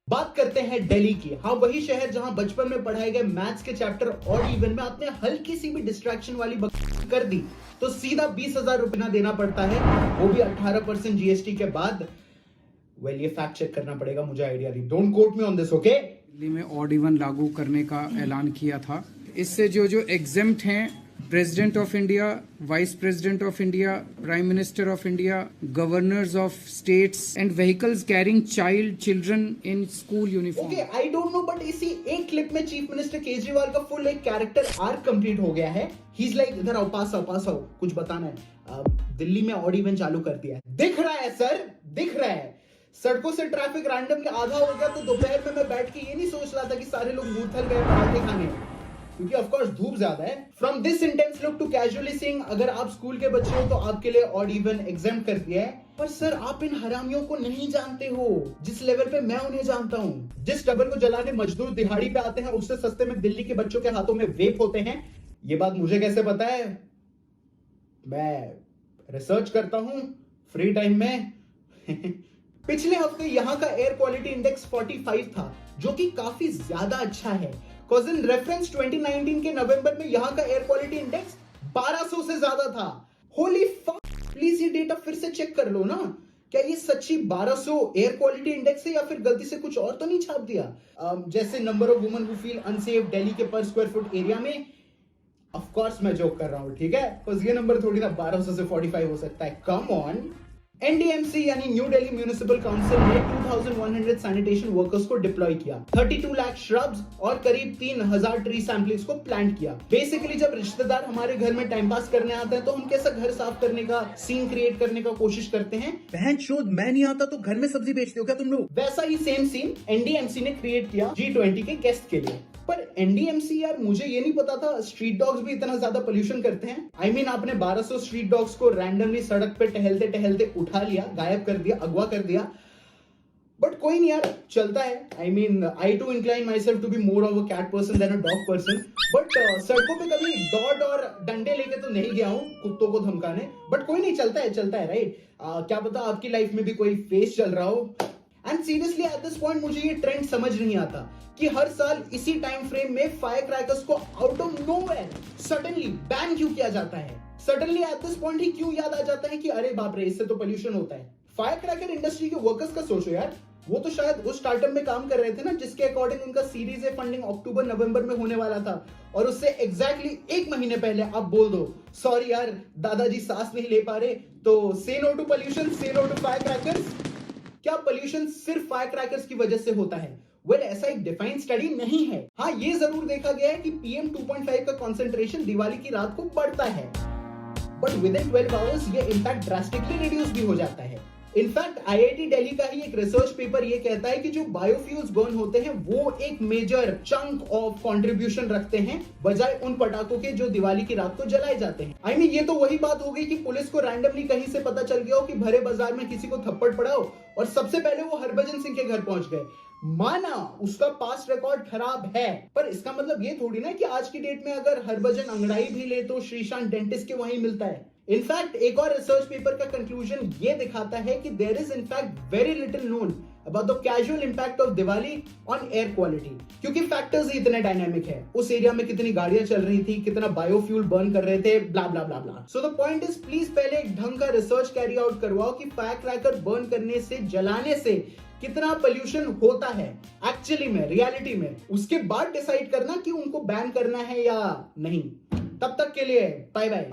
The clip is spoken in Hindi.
बात करते हैं दिल्ली की। हाँ, वही शहर जहां बचपन में पढ़ाए गए मैथ्स के चैप्टर ऑड इवन में आपने हल्की सी भी डिस्ट्रैक्शन वाली कर दी तो सीधा 20,000 रुपया देना पड़ता है, वो भी 18% जीएसटी के बाद। वेल, ये फैक्ट चेक करना पड़ेगा, मुझे आइडिया नहीं, don't quote me on this, okay. Delhi में ऑड इवन लागू करने का ऐलान किया था। इससे जो एग्जेम्प्ट हैं, president of India, vice president of India, prime minister of India, governors of states and vehicles carrying children in school uniform. Okay, I don't know, but इसी एक क्लिप में चीफ मिनिस्टर केजरीवाल का फुल एक कैरेक्टर आर्क कंप्लीट हो गया है। ही इज लाइक, इधर आओ, पास आओ, कुछ बताना है। दिल्ली में ऑड इवन चालू कर दिया है। दिख रहा है सर, दिख रहा है। सड़कों से ट्रैफिक रैंडमली आधा हो गया तो दोपहर में मैं बैठ के ये नहीं सोच रहा था कि सारे लोग मूर्थल गए पराठे खाने, क्योंकि ऑफ कोर्स धूप ज्यादा है। From this intense look to casually seeing, अगर आप स्कूल के बच्चे हो तो आपके लिए ऑड इवन एग्जेम्प्ट कर दिया है। पर सर, आप इन हरामियों को नहीं जानते हो जिस लेवल पे मैं उन्हें जानता हूँ। जिस स्टबल को जलाने मजदूर दिहाड़ी पे आते हैं, उससे सस्ते में दिल्ली के बच्चों के हाथों में वेप होते हैं। ये बात मुझे कैसे पता है? मैं रिसर्च करता हूँ फ्री टाइम में। पिछले हफ्ते यहाँ का एयर क्वालिटी इंडेक्स 45 था, जो कि काफी ज्यादा अच्छा है। Cause in reference 2019 के नवंबर में यहाँ का एयर क्वालिटी इंडेक्स 1200 से ज्यादा था। होली फक, प्लीज ये डेटा फिर से चेक कर लो ना, क्या ये सच्ची 1200 एयर क्वालिटी इंडेक्स है या फिर गलती से कुछ और तो नहीं छाप दिया? जैसे number of women who feel unsafe Delhi के पर स्क्वायर फुट एरिया में। ऑफ कोर्स मैं जोक कर रहा हूँ, ठीक है, बस ये नंबर थोड़ी ना 1200 से 45 हो सकता है, कम ऑन। एनडीएमसी यानी न्यू दिल्ली म्यूनिसिपल काउंसिल ने 2100 सैनिटेशन वर्कर्स को डिप्लॉय किया, 32 लाख श्रब्स और करीब 3000 ट्री सैंपलिंग्स को प्लांट किया। बेसिकली जब रिश्तेदार हमारे घर में टाइम पास करने आते हैं तो हम कैसा घर साफ करने का सीन क्रिएट करने का कोशिश करते हैं, बहन चोद मैं नहीं आता तो घर में सब्जी बेचते हो क्या तुम लोग, वैसा ही सेम सीन एनडीएमसी ने क्रिएट किया G20 के गेस्ट के लिए। पर एनडीएमसी, यार मुझे ये नहीं पता था स्ट्रीट डॉग्स भी इतना ज्यादा पोल्यूशन करते हैं। आई मीन आपने 1200 स्ट्रीट डॉग्स को रैंडमली सड़क पे टहलते टहलते उठा लिया, गायब कर दिया, अगवा कर दिया, बट कोई नहीं यार, चलता है। I mean I too incline my self to be more of a cat person than a dog person, but सड़कों पे कभी डॉट और डंडे लेके तो नहीं गया हूँ कुत्तों को धमकाने, बट कोई नहीं, चलता है राइट। क्या पता आपकी लाइफ में भी कोई फेस चल रहा हो। And seriously at this point मुझे ये ट्रेंड समझ नहीं आता कि हर साल इसी टाइम फ्रेम में फायर क्रैकर्स को out of nowhere suddenly ban क्यों किया जाता है। सडनली एट दिस पॉइंट ही क्यों याद आ जाता है कि अरे बाप रे, इससे तो पोल्यूशन होता है। फायर क्रैकर इंडस्ट्री के वर्कर्स का सोचो यार, वो तो शायद उस स्टार्टअप में काम कर रहे थे ना जिसके अकॉर्डिंग उनका सीरीज ए फंडिंग अक्टूबर नवंबर में होने वाला था, और उससे एग्जैक्टली एक महीने पहले आप बोल दो सॉरी यार दादाजी सांस नहीं ले पा रहे, तो से नो टू पोल्यूशन, से नो टू फायर क्रैकर्स। क्या पोल्यूशन सिर्फ फायर क्रैकर्स की वजह से होता है? वेल, ऐसा एक डिफाइंड स्टडी नहीं है। हाँ, ये जरूर देखा गया है कि PM 2.5 का कंसंट्रेशन दिवाली की रात को बढ़ता है, बट विद इन 12 आवर्स ये इंपैक्ट ड्रास्टिकली रिड्यूस भी हो जाता है। इनफैक्ट IIT दिल्ली का ही एक रिसर्च पेपर ये कहता है कि जो बायोफ्यूल्स बर्न होते हैं वो एक मेजर चंक ऑफ कंट्रीब्यूशन रखते हैं बजाय उन पटाखों के जो दिवाली की रात को जलाए जाते हैं। आई मीन ये तो वही बात हो गई कि पुलिस को रैंडमली कहीं से पता चल गया हो कि भरे बाजार में किसी को थप्पड़ पड़ा हो और सबसे पहले वो हरभजन सिंह के घर पहुंच गए। माना उसका पास्ट रिकॉर्ड खराब है, पर इसका मतलब ये थोड़ी ना कि आज की डेट में अगर हरभजन अंगड़ाई भी ले तो श्रीशांत डेंटिस्ट के वहीं मिलता है। इनफैक्ट एक और रिसर्च पेपर का कंक्लूजन ये दिखाता है कि there is in fact very little known about the casual impact of Diwali on air quality, क्योंकि फैक्टर्स ही इतने डायनामिक है। उस एरिया में कितनी गाड़ियां चल रही थी, कितना बायोफ्यूल बर्न कर रहे थे, blah blah blah blah. So the point is, please पहले एक ढंग का रिसर्च कैरी आउट करवाओ कि फायर क्रैकर बर्न करने से, जलाने से कितना पोल्यूशन होता है एक्चुअली में, रियलिटी में, उसके बाद डिसाइड करना कि उनको बैन करना है या नहीं। तब तक के लिए बाय बाय।